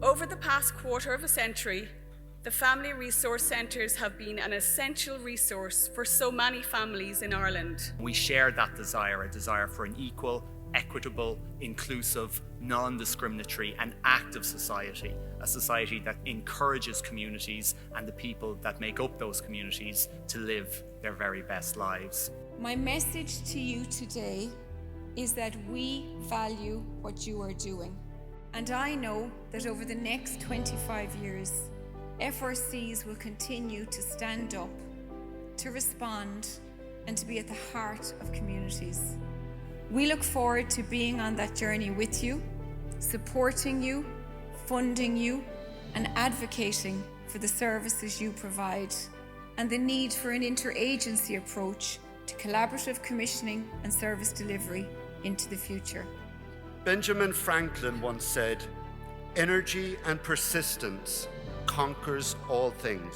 Over the past quarter of a century, the Family Resource Centres have been an essential resource for so many families in Ireland. We share that desire, a desire for an equal, equitable, inclusive, non-discriminatory and active society, a society that encourages communities and the people that make up those communities to live their very best lives. My message to you today is that we value what you are doing. And I know that over the next 25 years, FRCs will continue to stand up, to respond, and to be at the heart of communities. We look forward to being on that journey with you, supporting you, funding you, and advocating for the services you provide, and the need for an interagency approach to collaborative commissioning and service delivery into the future. Benjamin Franklin once said, "Energy and persistence conquers all things."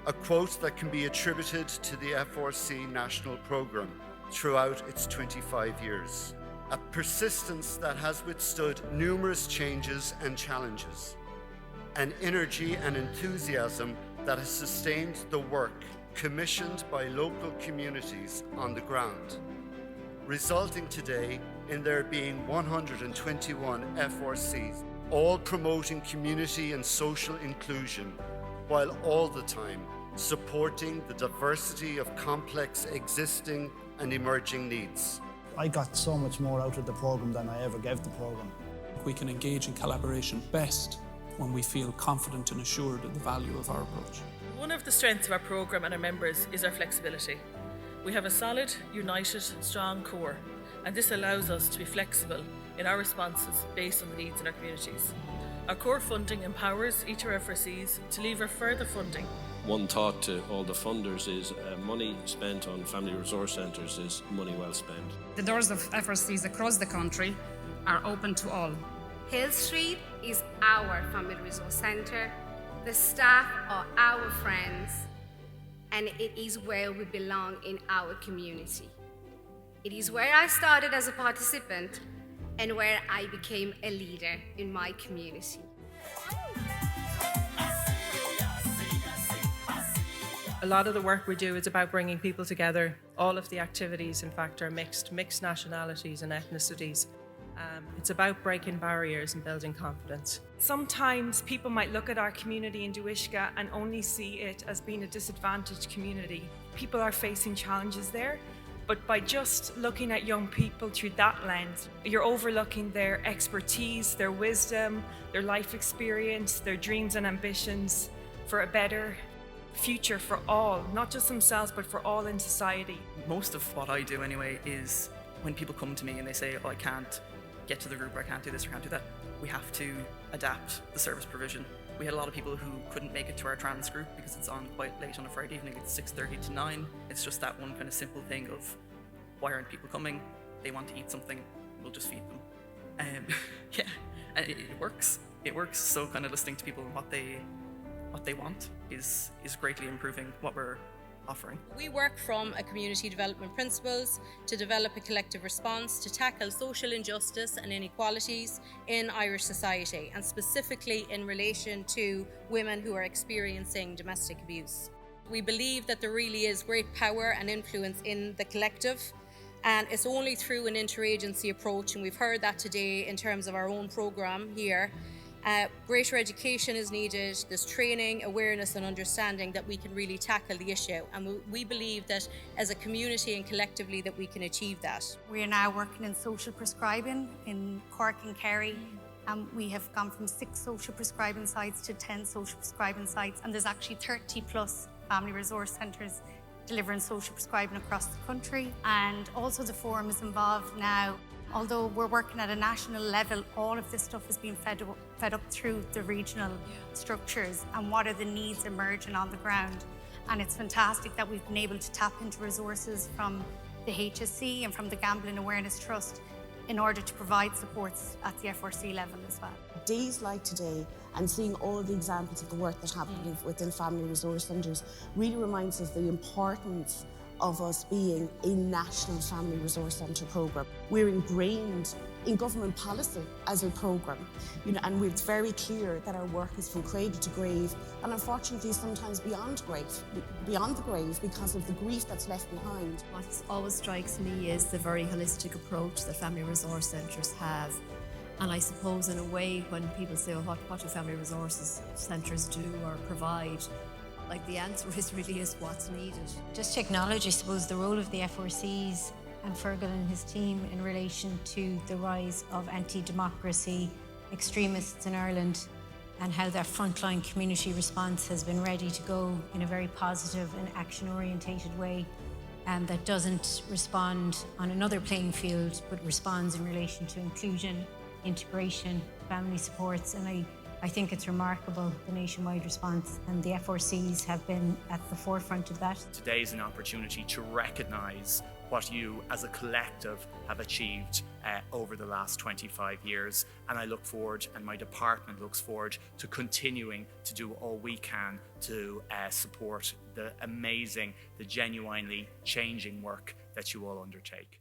A quote that can be attributed to the FRC national programme throughout its 25 years. A persistence that has withstood numerous changes and challenges. An energy and enthusiasm that has sustained the work commissioned by local communities on the ground, resulting today in there being 121 FRCs, all promoting community and social inclusion, while all the time supporting the diversity of complex existing and emerging needs. I got so much more out of the programme than I ever gave the programme. We can engage in collaboration best when we feel confident and assured of the value of our approach. One of the strengths of our programme and our members is our flexibility. We have a solid, united, strong core, and this allows us to be flexible in our responses based on the needs in our communities. Our core funding empowers each of our FRCs to lever further funding. One thought to all the funders is money spent on family resource centres is money well spent. The doors of FRCs across the country are open to all. Hill Street is our family resource centre. The staff are our friends, and it is where we belong in our community. It is where I started as a participant and where I became a leader in my community. A lot of the work we do is about bringing people together. All of the activities, in fact, are mixed nationalities and ethnicities. It's about breaking barriers and building confidence. Sometimes people might look at our community in Duishka and only see it as being a disadvantaged community. People are facing challenges there, but by just looking at young people through that lens, you're overlooking their expertise, their wisdom, their life experience, their dreams and ambitions for a better future for all, not just themselves, but for all in society. Most of what I do anyway is when people come to me and they say, "Oh, I can't get to the group, or I can't do this, or I can't do that," we have to adapt the service provision. We had a lot of people who couldn't make it to our trans group because it's on quite late on a Friday evening. It's 6:30 to 9. It's just that one kind of simple thing of, why aren't people coming? They want to eat something, we'll just feed them. Yeah, and it works. It works. So kind of listening to people and what they want is greatly improving what we're offering. We work from a community development principles to develop a collective response to tackle social injustice and inequalities in Irish society, and specifically in relation to women who are experiencing domestic abuse. We believe that there really is great power and influence in the collective, and it's only through an interagency approach, and we've heard that today in terms of our own programme here. Greater education is needed, there's training, awareness and understanding that we can really tackle the issue, and we believe that as a community and collectively that we can achieve that. We are now working in social prescribing in Cork and Kerry, and we have gone from 6 social prescribing sites to 10 social prescribing sites, and there's actually 30 plus family resource centres delivering social prescribing across the country. And also the forum is involved now. Although we're working at a national level, all of this stuff is being fed up through the regional structures and what are the needs emerging on the ground. And it's fantastic that we've been able to tap into resources from the HSC and from the Gambling Awareness Trust in order to provide supports at the FRC level as well. Days like today and seeing all the examples of the work that's happening within family resource centres really reminds us the importance of us being a national family resource centre programme. We're ingrained in government policy as a programme, and it's very clear that our work is from cradle to grave, and unfortunately sometimes beyond the grave because of the grief that's left behind. What always strikes me is the very holistic approach that family resource centres have. And I suppose in a way when people say, what do family resources centres do or provide? Like the answer really is what's needed. Just to acknowledge, I suppose, the role of the FRCs and Fergal and his team in relation to the rise of anti-democracy extremists in Ireland and how that frontline community response has been ready to go in a very positive and action-orientated way that doesn't respond on another playing field but responds in relation to inclusion, integration, family supports, and I think it's remarkable, the nationwide response, and the FRCs have been at the forefront of that. Today is an opportunity to recognise what you as a collective have achieved over the last 25 years, and I look forward, and my department looks forward to continuing to do all we can to support the amazing, the genuinely changing work that you all undertake.